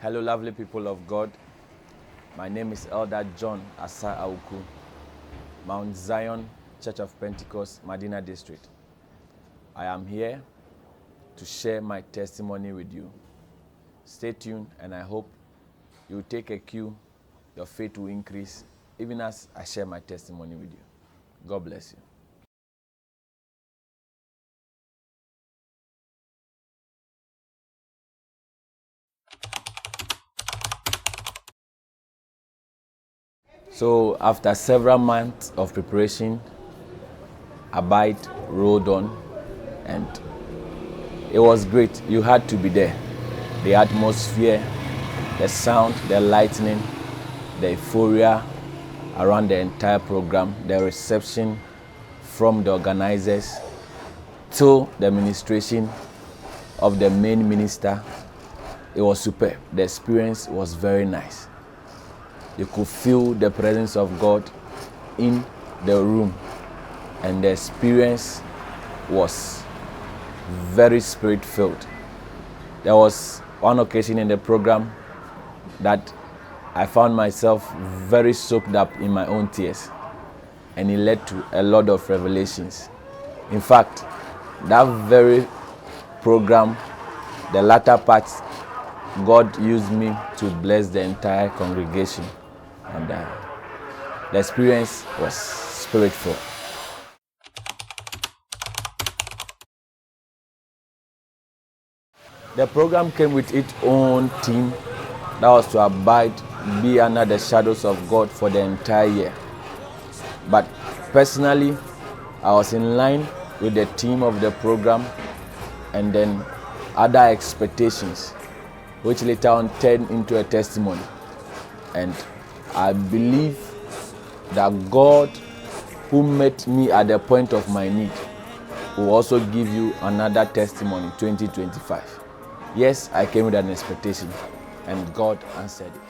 Hello, lovely people of God. My name is Elder John Assah-Awuku, Mount Zion Church of Pentecost, Medina District. I am here to share my testimony with you. Stay tuned, and I hope you will take a cue. Your faith will increase, even as I share my testimony with you. God bless you. So after several months of preparation, Abide rolled on, and it was great. You had to be there. The atmosphere, the sound, the lightning, the euphoria around the entire program, the reception from the organizers to the ministration of the main minister. It was superb. The experience was very nice. You could feel the presence of God in the room, and the experience was very spirit-filled. There was one occasion in the program that I found myself very soaked up in my own tears, and it led to a lot of revelations. In fact, that very program, the latter part, God used me to bless the entire congregation. And the experience was spirit-filled. The program came with its own theme, that was to abide, be under the shadows of God for the entire year. But personally, I was in line with the theme of the program and then other expectations, which later on turned into a testimony. And I believe that God, who met me at the point of my need, will also give you another testimony 2025. Yes, I came with an expectation, and God answered it.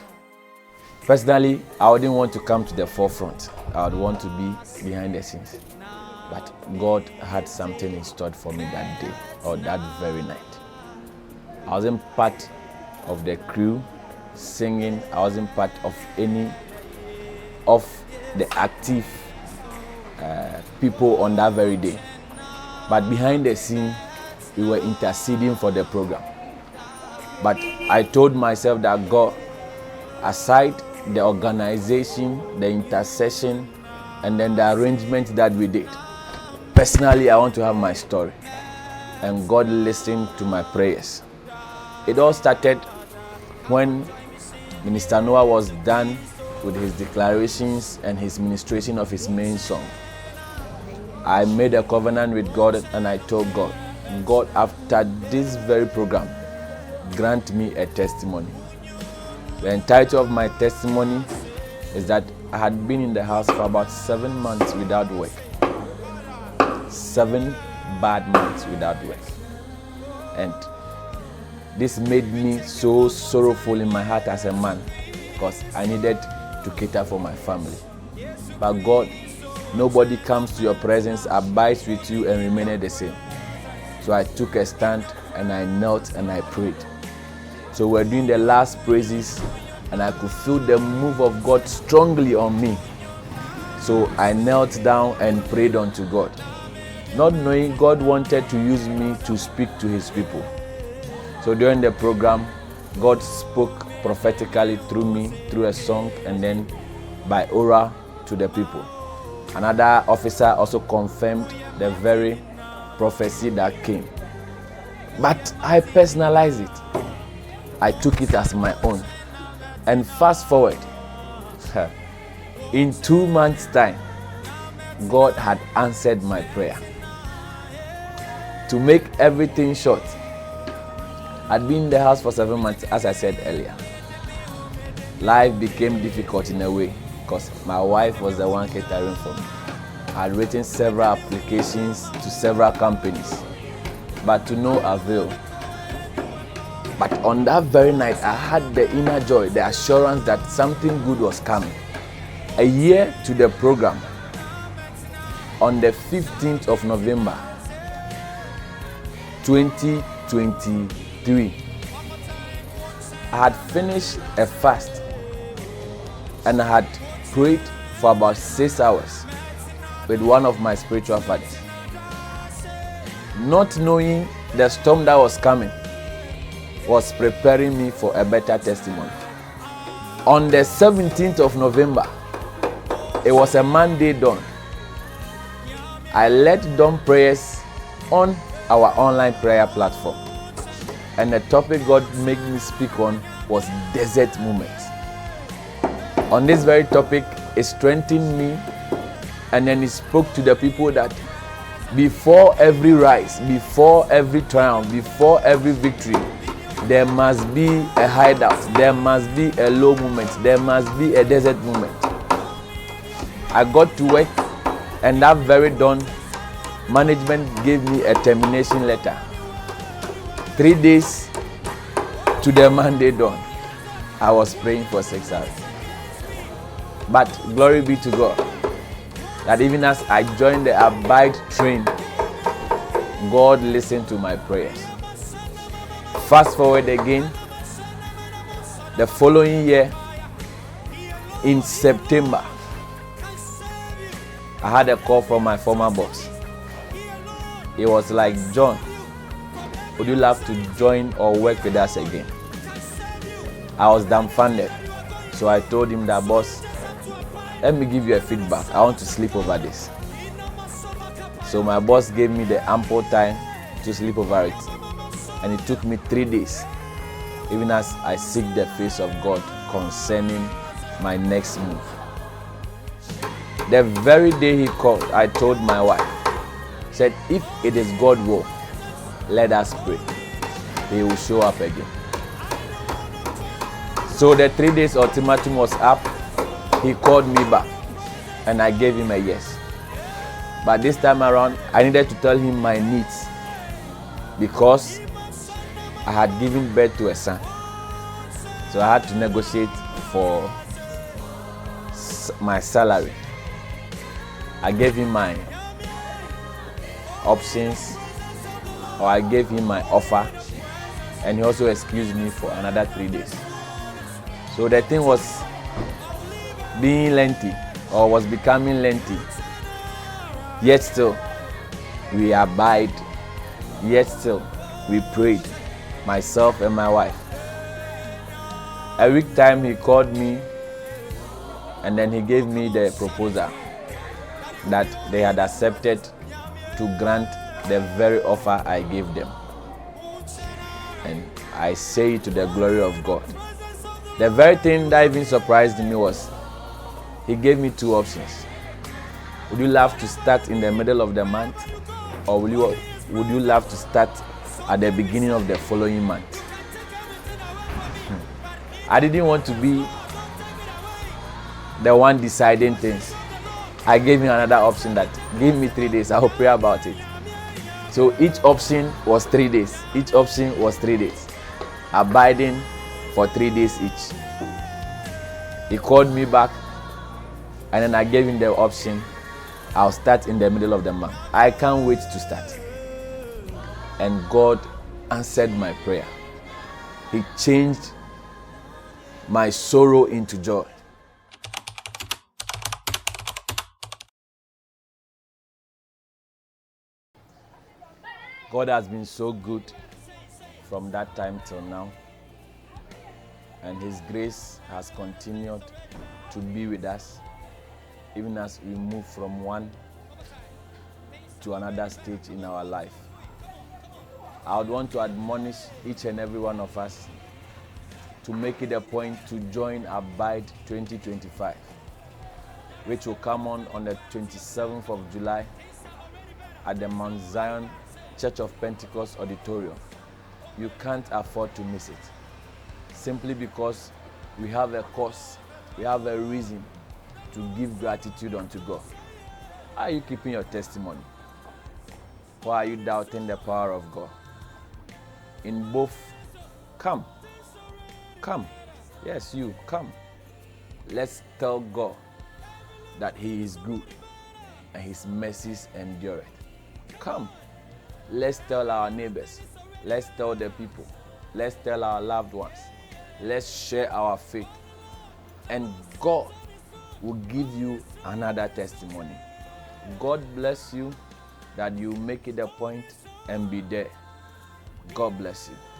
Personally, I wouldn't want to come to the forefront. I would want to be behind the scenes. But God had something in store for me that day, or that very night. I wasn't part of the crew singing. I wasn't part of any of the active people on that very day. But behind the scene, we were interceding for the program. But I told myself that God, aside the organization, the intercession, and then the arrangement that we did, personally, I want to have my story. And God listened to my prayers. It all started when Minister Noah was done with his declarations and his ministration of his main song. I made a covenant with God, and I told God, God, after this very program, grant me a testimony. The entirety of my testimony is that I had been in the house for about 7 months without work. 7 bad months without work. And this made me so sorrowful in my heart as a man, because I needed to cater for my family. But God, nobody comes to your presence, abides with you, and remained the same. So I took a stand, and I knelt, and I prayed. So we're doing the last praises, and I could feel the move of God strongly on me. So I knelt down and prayed unto God, not knowing God wanted to use me to speak to his people. So during the program, God spoke prophetically through me, through a song, and then by oral to the people. Another officer also confirmed the very prophecy that came. But I personalized it. I took it as my own. And fast forward, in 2 months' time, God had answered my prayer. To make everything short, I'd been in the house for 7 months, as I said earlier. Life became difficult in a way, because my wife was the one catering for me. I had written several applications to several companies, but to no avail. But on that very night, I had the inner joy, the assurance that something good was coming. A year to the program, on the 15th of November, 2023, I had finished a fast and I had prayed for about 6 hours with one of my spiritual fathers, not knowing the storm that was coming was preparing me for a better testimony. On the 17th of November, it was a Monday dawn. I led dawn prayers on our online prayer platform, and the topic God made me speak on was desert moments. On this very topic, it strengthened me, and then He spoke to the people that before every rise, before every triumph, before every victory, there must be a hideout, there must be a low moment, there must be a desert moment. I got to work, and that very dawn, management gave me a termination letter. 3 days to the Monday dawn, I was praying for 6 hours. But glory be to God, that even as I joined the Abide train, God listened to my prayers. Fast forward again, the following year, in September, I had a call from my former boss. It was like, John, would you love to join or work with us again? I was dumbfounded. So I told him that, boss, let me give you a feedback. I want to sleep over this. So my boss gave me the ample time to sleep over it. And it took me 3 days, even as I seek the face of God concerning my next move. The very day he called, I told my wife, said, if it is God's will, let us pray. He will show up again. So the 3 days ultimatum was up. He called me back, and I gave him a yes. But this time around, I needed to tell him my needs, because I had given birth to a son. So I had to negotiate for my salary. I gave him my options, or I gave him my offer, and he also excused me for another 3 days. So the thing was being lengthy, or was becoming lengthy. Yet still, we abide. Yet still, we prayed, myself and my wife. A week time, he called me, and then he gave me the proposal that they had accepted to grant the very offer I gave them. And I say it to the glory of God. The very thing that even surprised me was, he gave me 2 options. Would you love to start in the middle of the month, or would you love to start at the beginning of the following month? I didn't want to be the one deciding things. I gave him another option that, give me 3 days, I will pray about it. So each option was 3 days. Each option was 3 days. Abiding for 3 days each. He called me back, and then I gave him the option, I'll start in the middle of the month. I can't wait to start. And God answered my prayer. He changed my sorrow into joy. God has been so good from that time till now, and His grace has continued to be with us, even as we move from one to another stage in our life. I would want to admonish each and every one of us to make it a point to join Abide 2025, which will come on the 27th of July at the Mount Zion Church of Pentecost Auditorium. You can't afford to miss it, simply because we have a cause, we have a reason to give gratitude unto God. Are you keeping your testimony? Why are you doubting the power of God? In both, come. Yes, you, come. Let's tell God that He is good and His mercies endureth. Come. Let's tell our neighbors. Let's tell the people. Let's tell our loved ones Let's share our faith, and God will give you another testimony. God bless you, that you make it a point and be there. God bless you.